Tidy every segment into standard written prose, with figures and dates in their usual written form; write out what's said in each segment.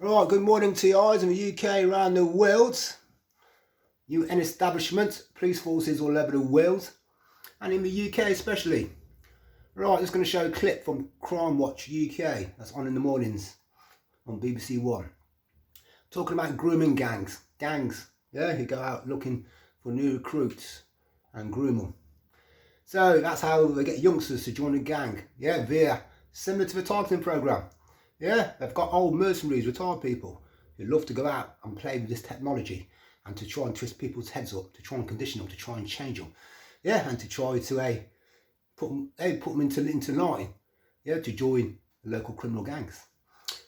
Right, good morning to you guys in the UK, around the world. UN establishment, police forces all over the world, and in the UK especially. Right, just going to show a clip from Crime Watch UK, that's on in the mornings on BBC One. Talking about grooming gangs, yeah, who go out looking for new recruits and groom them. So that's how they get youngsters to join a gang, yeah, via, similar to the targeting programme. Yeah, they've got old mercenaries, retired people who love to go out and play with this technology and to try and twist people's heads up, to try and condition them, to try and change them. Yeah, and to try to put them into line, yeah, to join the local criminal gangs.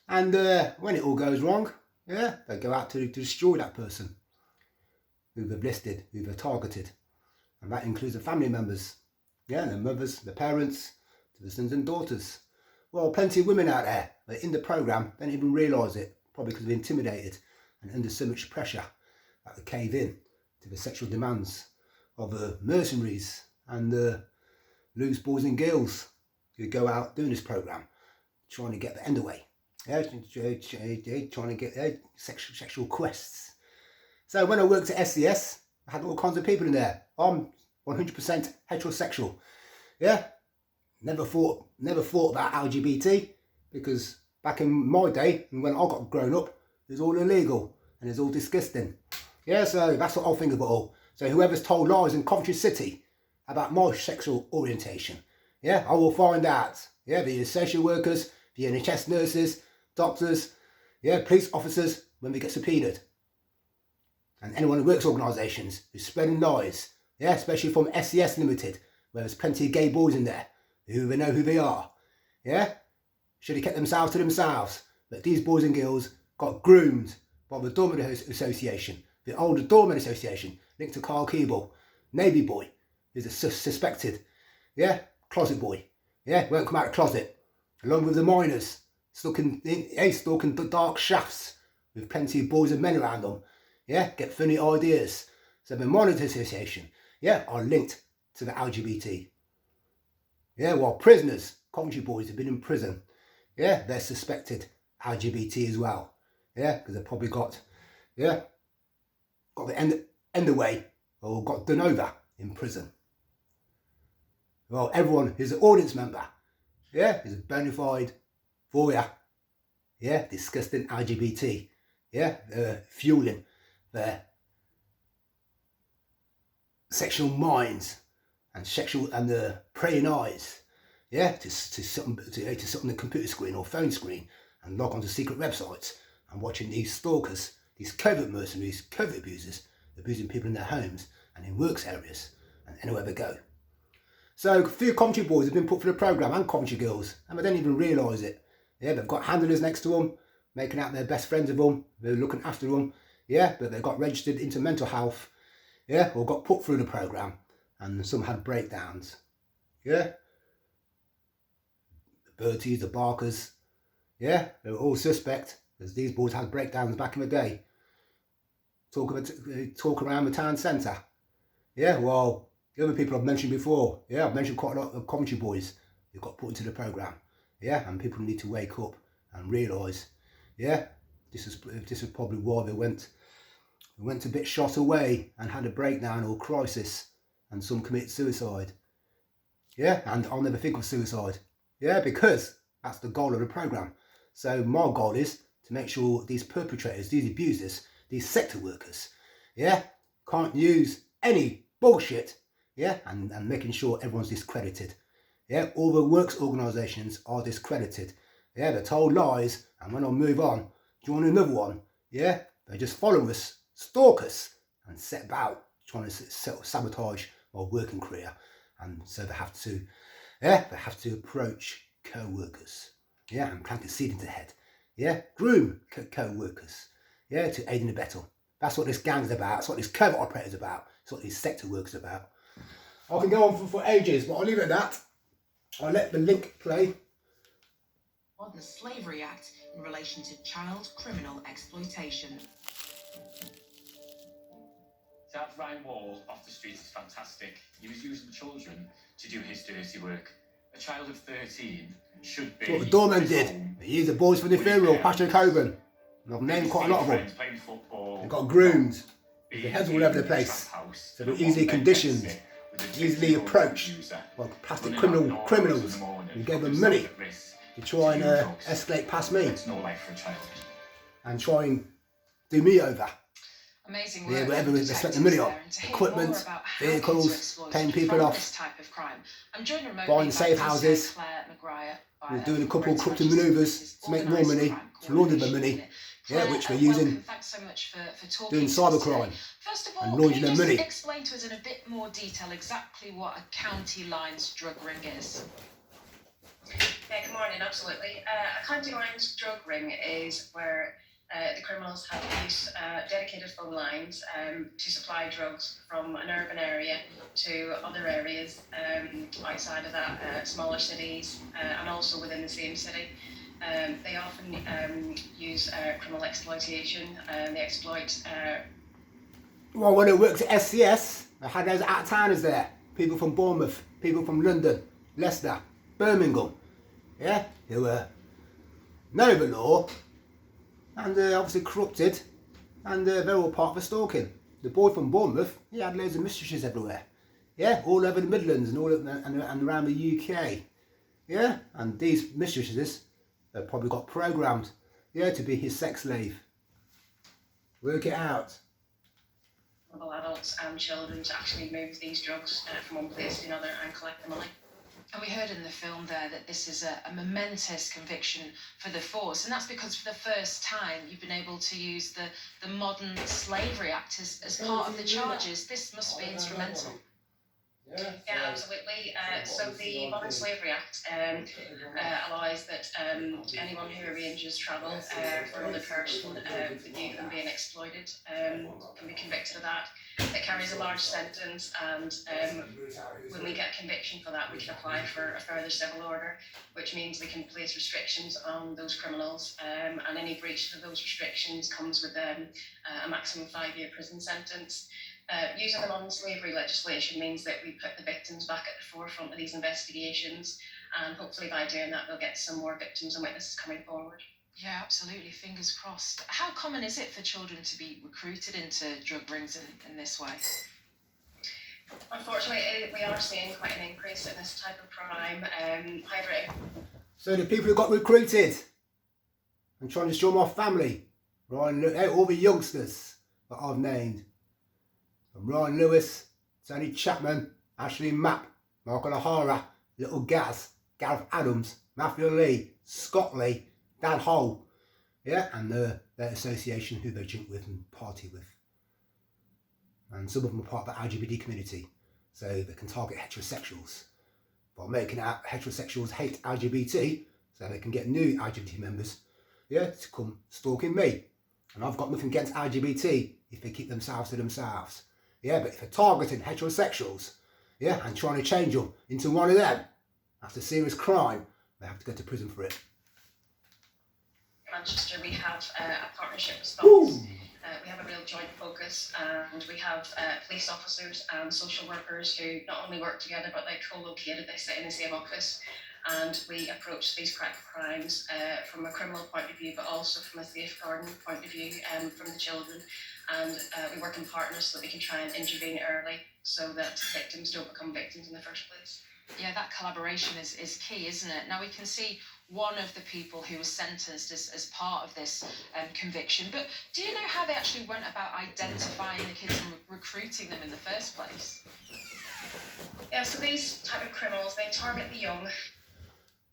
And when it all goes wrong, yeah, they go out to destroy that person who they've listed, who they've targeted. And that includes the family members, yeah, the mothers, the parents, to the sons and daughters. Well, plenty of women out there that in the programme don't even realise it, probably because they're intimidated and under so much pressure that they cave in to the sexual demands of the mercenaries and the loose boys and girls who go out doing this programme, trying to get the end away, yeah, trying to get sexual quests. So when I worked at SCS, I had all kinds of people in there. I'm 100% heterosexual, yeah. Never thought about LGBT, because back in my day, and when I got grown up, it was all illegal and it's all disgusting. Yeah, so that's what I think of it all. So whoever's told lies in Coventry City about my sexual orientation, yeah, I will find out. Yeah, the social workers, the NHS nurses, doctors, yeah, police officers when we get subpoenaed. And anyone who works organisations who's spreading lies, yeah, especially from SCS Limited, where there's plenty of gay boys in there, who they know who they are, yeah? Should have kept themselves to themselves. But these boys and girls got groomed by the Doorman Association, the older Doorman Association, linked to Carl Keeble, Navy boy, who's a suspected, yeah, closet boy, yeah, won't come out of the closet, along with the miners, stalking the dark shafts with plenty of boys and men around them, yeah, get funny ideas. So the Miners Association, yeah, are linked to the LGBT. Yeah, while prisoners, Coventry boys, have been in prison, yeah, they're suspected LGBT as well. Yeah, because they've probably got the end away or got done over in prison. Well, everyone who's an audience member, yeah, is a bona fide voyeur, yeah, disgusting LGBT, yeah, fueling their sexual minds and the preying eyes, yeah, to sit on the computer screen or phone screen and log onto secret websites and watching these stalkers, these covert mercenaries, covert abusers, abusing people in their homes and in works areas and anywhere they go. So a few Coventry boys have been put through the programme, and Coventry girls, and they don't even realise it. Yeah, they've got handlers next to them, making out they're best friends of them, they're looking after them, yeah, but they've got registered into mental health, yeah, or got put through the programme. And some had breakdowns, yeah. The Berties, the Barkers, yeah, they were all suspect, because these boys had breakdowns back in the day. Talk around the town centre, yeah. Well, the other people I've mentioned before, yeah, I've mentioned quite a lot of Coventry boys who got put into the programme, yeah, and people need to wake up and realise, yeah, this is probably why they went a bit shot away and had a breakdown or crisis. And some commit suicide. Yeah, and I'll never think of suicide. Yeah, because that's the goal of the programme. So my goal is to make sure these perpetrators, these abusers, these sector workers, yeah, can't use any bullshit, yeah, and making sure everyone's discredited. Yeah, all the works organisations are discredited. Yeah, they're told lies, and when I move on, join another one, yeah, they just follow us, stalk us, and set about trying to sabotage my working career. And so they have to approach co-workers, yeah, and plant a seed into the head, yeah, groom co-workers, yeah, to aid and abet them. That's what this gang's about. That's what this covert operator's about. That's what these sector workers about. I can go on for ages, but I'll leave it at that. I'll let the link play. On the Slavery Act in relation to child criminal exploitation. That Ryan Wall off the street is fantastic. He was using children to do his dirty work. A child of 13 should be... That's what the doorman did. He used the boys for the funeral, Pastor Coben. And I've named quite a lot of them. Playing football. They've got groomed. Their heads all over the place. So they're easily conditioned, easily approached by plastic criminals who gave them money to try and escalate past me and try and do me over. Amazing Yeah, work. whatever they spent the money on. Equipment, vehicles, paying people off, buying safe houses. We're doing a couple of corrupting manoeuvres to make more money, to launder the money, yeah, which we're using, doing cybercrime First of all, and laundering their money. Explain to us in a bit more detail exactly what a county lines drug ring is. Yeah, good morning, absolutely. A county lines drug ring is where the criminals have used dedicated phone lines to supply drugs from an urban area to other areas outside of that, smaller cities, and also within the same city. They often use criminal exploitation. They exploit. Well, when it works at SCS, I had those out-of-towners there. People from Bournemouth, people from London, Leicester, Birmingham. Yeah, who were know the law and obviously corrupted, and they're all part of the stalking. The boy from Bournemouth, he had loads of mistresses everywhere. Yeah, all over the Midlands and all over, and around the UK. Yeah, and these mistresses have probably got programmed, yeah, to be his sex slave. Work it out. Adults and children to actually move these drugs from one place to another and collect the money. And we heard in the film there that this is a momentous conviction for the force, and that's because for the first time you've been able to use the modern Slavery Act as part of the charges. This must be instrumental. Yeah, absolutely. So the Modern Slavery Act allows that anyone who arranges travel for another person with the view of them being exploited can be convicted of that. It carries a large sentence, and when we get conviction for that, we can apply for a further civil order, which means we can place restrictions on those criminals, and any breach of those restrictions comes with a maximum 5-year prison sentence. Using the modern slavery legislation means that we put the victims back at the forefront of these investigations, and hopefully by doing that we'll get some more victims and witnesses coming forward. Yeah, absolutely. Fingers crossed. How common is it for children to be recruited into drug rings in this way? Unfortunately, we are seeing quite an increase in this type of crime. However, So the people who got recruited and trying to destroy my family, Ryan, look out all the youngsters that I've named. From Ryan Lewis, Tony Chapman, Ashley Mapp, Michael O'Hara, Little Gaz, Gareth Adams, Matthew Lee, Scott Lee, Dan Hull, yeah, and their association who they drink with and party with. And some of them are part of the LGBT community, so they can target heterosexuals by making out heterosexuals hate LGBT, so they can get new LGBT members, yeah, to come stalking me. And I've got nothing against LGBT if they keep themselves to themselves. Yeah, but if they're targeting heterosexuals, yeah, and trying to change them into one of them, that's a serious crime. They have to go to prison for it. Manchester, we have a partnership response. We have a real joint focus, and we have police officers and social workers who not only work together, but they're co-located, they sit in the same office, and we approach these crimes from a criminal point of view, but also from a safeguarding point of view from the children. And we work in partners so that we can try and intervene early so that victims don't become victims in the first place. Yeah, that collaboration is key, isn't it? Now we can see one of the people who was sentenced as part of this conviction, but do you know how they actually went about identifying the kids and recruiting them in the first place? Yeah, so these type of criminals, they target the young.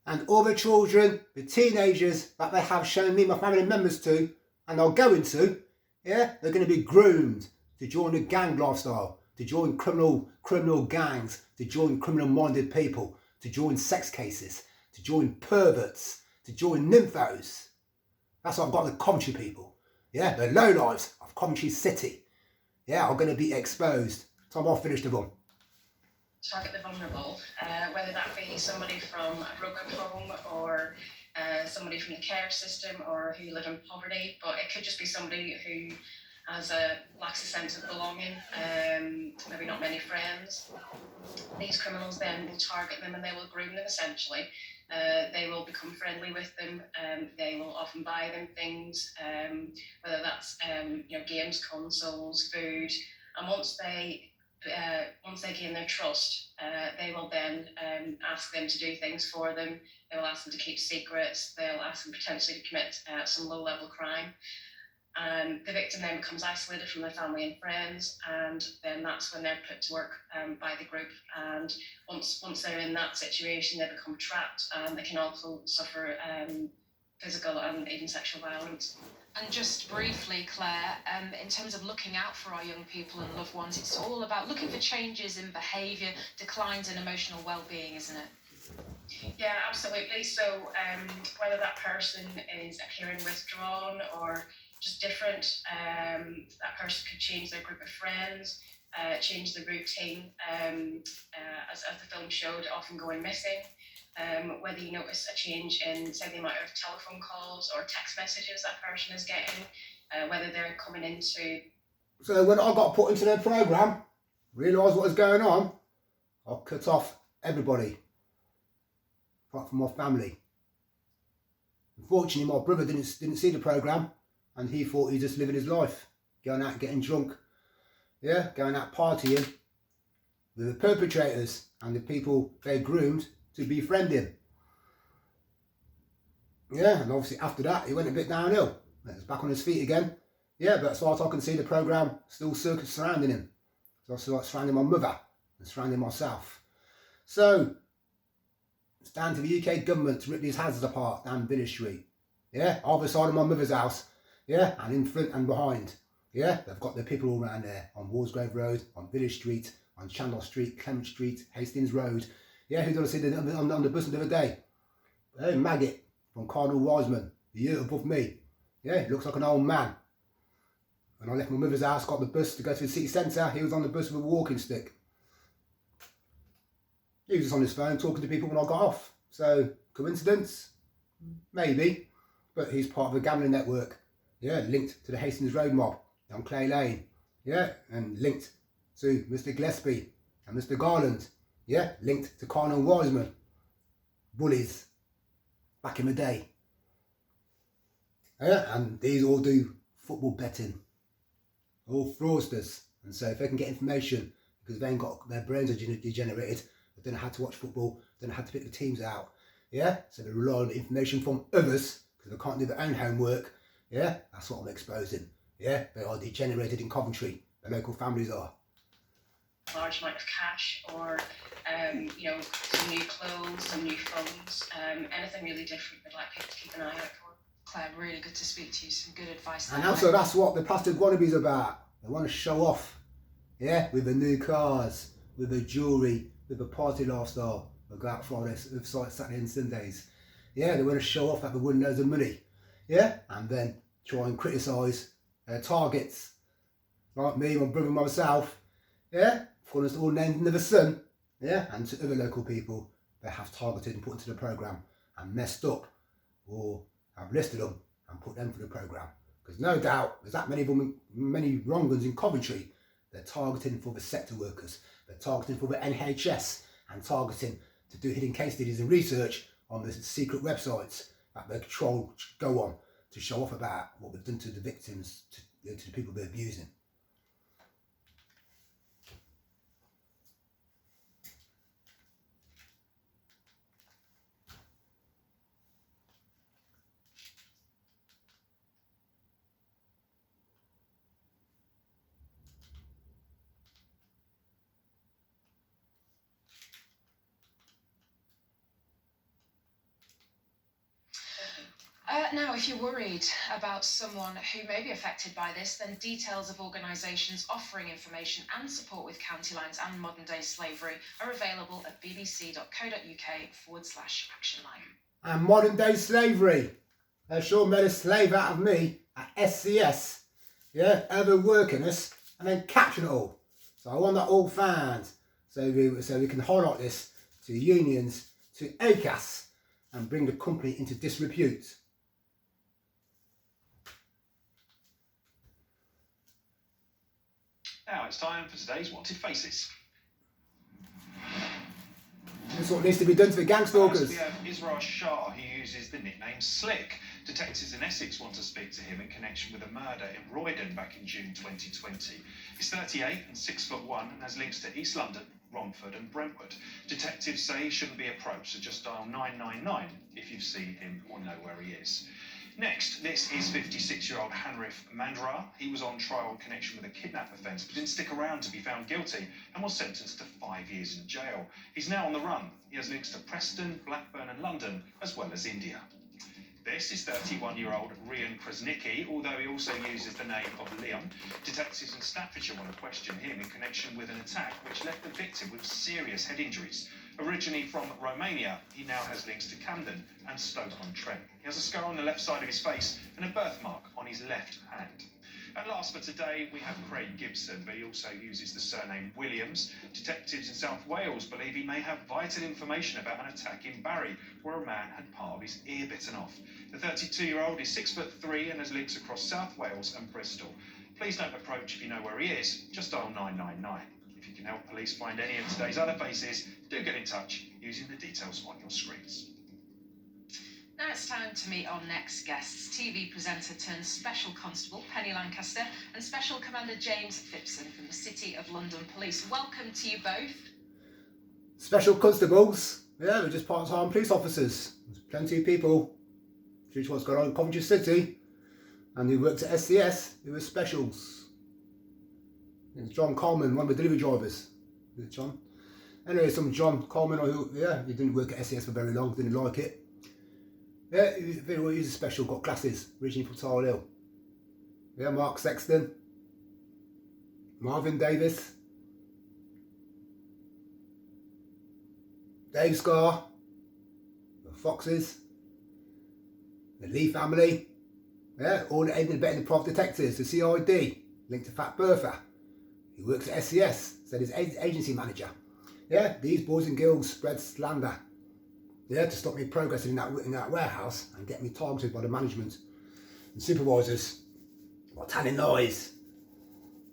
And all the children, the teenagers that they have shown me my family members to, and are going to, yeah, they're going to be groomed to join the gang lifestyle, to join criminal gangs, to join criminal-minded people, to join sex cases, to join perverts, to join nymphos. That's what I've got with Coventry people. Yeah, the lowlives of Coventry City, yeah, are going to be exposed. So I'm finished with them. Target the vulnerable, whether that be somebody from a broken home or somebody from the care system or who live in poverty, but it could just be somebody who lacks a sense of belonging, maybe not many friends. These criminals then will target them and they will groom them essentially they will become friendly with them. They will often buy them things, whether that's games, consoles, food. And once they gain their trust, they will then ask them to do things for them. They will ask them to keep secrets. They'll ask them potentially to commit some low-level crime. And the victim then becomes isolated from their family and friends, and then that's when they're put to work by the group. And once they're in that situation, they become trapped, and they can also suffer physical and even sexual violence. And just briefly, Claire, in terms of looking out for our young people and loved ones, it's all about looking for changes in behaviour, declines in emotional well-being, isn't it? Yeah, absolutely. So whether that person is appearing withdrawn or just different, that person could change their group of friends, change the routine, as the film showed, often going missing. Whether you notice a change in, say, the amount of telephone calls or text messages that person is getting, whether they're coming into... So when I got put into their programme, realised what was going on, I cut off everybody, apart from my family. Unfortunately, my brother didn't see the programme, and he thought he was just living his life, going out getting drunk, going out partying with the perpetrators and the people they groomed to befriend him. And obviously after that he went a bit downhill. He was back on his feet again. But as far as I can see, the programme still surrounding him. So I started surrounding my mother and surrounding myself. So it's down to the UK government to rip these houses apart down Village Street. Either side of my mother's house. And in front and behind. They've got their people all around there, on Walsgrove Road, on Village Street, on Chandler Street, Clement Street, Hastings Road. Who did I see on the bus the other day? Hey, Maggot from Cardinal Wiseman, a year above me. He looks like an old man. When I left my mother's house, got the bus to go to the city centre, he was on the bus with a walking stick. He was just on his phone talking to people when I got off. So, coincidence? Maybe. But he's part of a gambling network. Linked to the Hastings Road mob on Clay Lane. And linked to Mr. Gillespie and Mr. Garland. Linked to Cardinal Wiseman. Bullies. Back in the day. And these all do football betting. All fraudsters. And so if they can get information, because they ain't got, their brains are degenerated, they don't know how to watch football, don't know how to pick the teams out. So they rely on the information from others, because they can't do their own homework. That's what I'm exposing. They are degenerated in Coventry. The local families are. Large amount of cash, or some new clothes, some new phones, anything really different we'd like people to keep an eye out for. Claire, really good to speak to you. Some good advice. And also that's what the plastic wannabes about. They want to show off, with the new cars, with the jewellery, with the party lifestyle. They go out Fridays, Saturday and Sundays. They want to show off that they win loads of money. And then try and criticise their targets. Like me, my brother, myself. Calling us all names under the sun. And to other local people they have targeted and put into the programme and messed up, or have listed them and put them for the programme. Because no doubt there's that many wrong ones in Coventry. They're targeting for the sector workers. They're targeting for the NHS and targeting to do hidden case studies and research on the secret websites that the troll go on to show off about what they've done to the victims, to the people they're abusing. Now, if you're worried about someone who may be affected by this, then details of organisations offering information and support with county lines and modern day slavery are available at bbc.co.uk/actionline. And modern day slavery. They sure made a slave out of me at SCS. Overworking us and then capturing it all. So I want that all found. So we can highlight this to unions, to ACAS, and bring the company into disrepute. Now it's time for today's Wanted Faces. That's what needs to be done to the gang stalkers. We have Israel Shah, who uses the nickname Slick. Detectives in Essex want to speak to him in connection with a murder in Roydon back in June 2020. He's 38 and 6'1" and has links to East London, Romford and Brentwood. Detectives say he shouldn't be approached, so just dial 999 if you've seen him or know where he is. Next, this is 56-year-old Hanrif Mandra. He was on trial in connection with a kidnap offence, but didn't stick around to be found guilty and was sentenced to 5 years in jail. He's now on the run. He has links to Preston, Blackburn and London, as well as India. This is 31-year-old Rian Krasnicki, although he also uses the name of Liam. Detectives in Staffordshire want to question him in connection with an attack which left the victim with serious head injuries. Originally from Romania, he now has links to Camden and Stoke-on-Trent. He has a scar on the left side of his face and a birthmark on his left hand. And last for today, we have Craig Gibson, but he also uses the surname Williams. Detectives in South Wales believe he may have vital information about an attack in Barry, where a man had part of his ear bitten off. The 32-year-old is 6'3" and has links across South Wales and Bristol. Please don't approach if you know where he is, just dial 999. If you can help police find any of today's other faces, do get in touch using the details on your screens. Now it's time to meet our next guests, TV presenter turned Special Constable Penny Lancaster and Special Commander James Phipson from the City of London Police. Welcome to you both. Special constables, yeah, we're just part-time police officers. There's plenty of people due to what's going on in Coventry City and who worked at SCS who were specials. There's John Coleman, one of the delivery drivers. There's John. Anyway, some John Coleman, he didn't work at SCS for very long, didn't like it. Yeah, he's a special, got glasses, originally from Tar Hill. Yeah, Mark Sexton, Marvin Davis, Dave Scar, the Foxes, the Lee family, yeah, all the aiding and abetting the private detectives, the CID, linked to Fat Bertha. He works at SCS, said he's agency manager. Yeah, these boys and girls spread slander. Yeah, to stop me progressing in that warehouse and get me targeted by the management and supervisors about telling lies.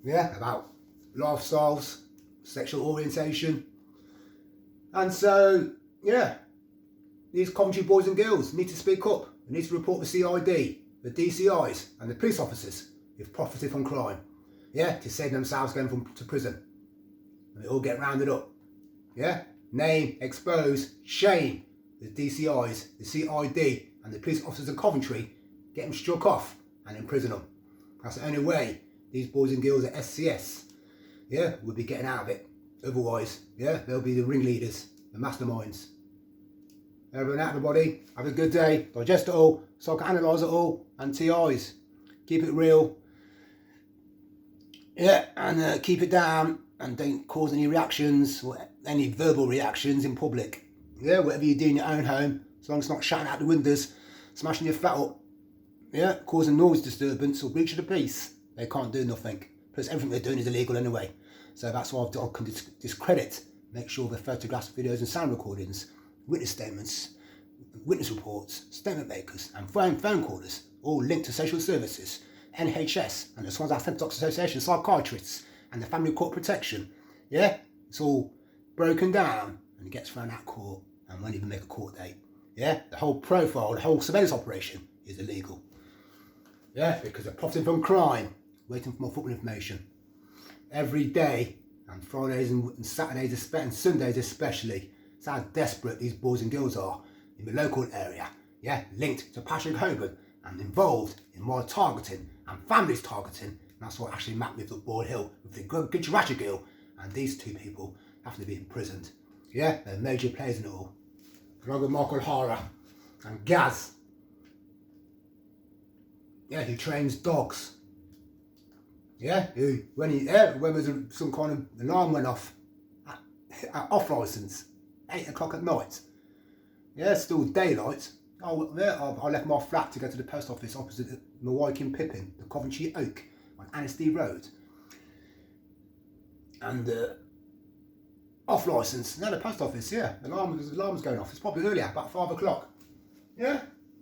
Yeah, about lifestyles, sexual orientation. And so, yeah, these Coventry boys and girls need to speak up. They need to report the CID, the DCIs and the police officers who've profited from crime. Yeah, to save themselves going to prison. And they all get rounded up. Yeah, name, expose, shame. The DCIs, the CID and the police officers in Coventry, get them struck off and imprison them. That's the only way these boys and girls at SCS, yeah, will be getting out of it. Otherwise, yeah, they'll be the ringleaders, the masterminds. Everybody, have a good day. Digest it all, psychoanalyse it all, and TIs. Keep it real. Yeah, and keep it down and don't cause any reactions or any verbal reactions in public. Yeah, whatever you do in your own home, as long as it's not shouting out the windows, smashing your fat up, yeah, causing noise disturbance or breach of the peace, they can't do nothing. Plus everything they're doing is illegal anyway. So that's why I can discredit, make sure the photographs, videos and sound recordings, witness statements, witness reports, statement makers and phone callers, all linked to social services, NHS and the Swansea Centre Doctors Association, psychiatrists and the Family Court Protection. Yeah, it's all broken down and it gets thrown out of court and won't even make a court date. Yeah, the whole profile, the whole surveillance operation is illegal. Yeah, because they're profiting from crime, waiting for more football information. Every day, and Fridays and Saturdays and Sundays especially, it's how desperate these boys and girls are in the local area. Yeah, linked to Patrick Hoban and involved in more targeting and families targeting. And that's what actually mapped with the Board Hill, with the good Jurassic Girl, and these two people have to be imprisoned. Yeah, they're major players in it all. Robert Mark O'Hara and Gaz. Yeah, who trains dogs. Yeah, who when there's some kind of alarm went off at off licence, 8 o'clock at night. Yeah, it's still daylight. I left my flat to go to the post office opposite the Wycombe Pippin, the Coventry Oak on Anstey Road. And off licence, no, the post office, yeah. The alarm's going off. It's probably earlier, about 5 o'clock. Yeah,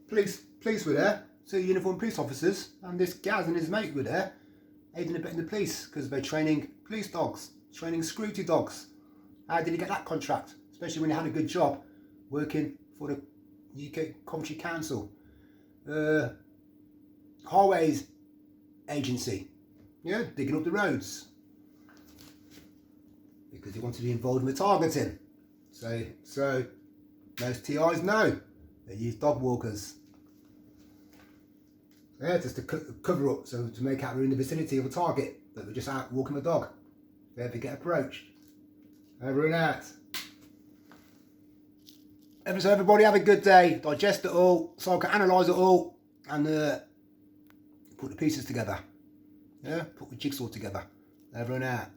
police were there. 2 uniformed police officers, and this Gaz and his mate were there, aiding and abetting the police because they're training police dogs, training security dogs. How did he get that contract? especially when they had a good job working for the UK Coventry Council. Highways Agency, yeah, digging up the roads because they want to be involved in the targeting. So most TIs know they use dog walkers. Yeah, just to cover up, so to make out we're in the vicinity of a target, but we're just out walking the dog. If they ever get approached. Over and out. So everybody have a good day, digest it all, psychoanalyse it all, and put the pieces together. Yeah, put the jigsaw together. Over and out.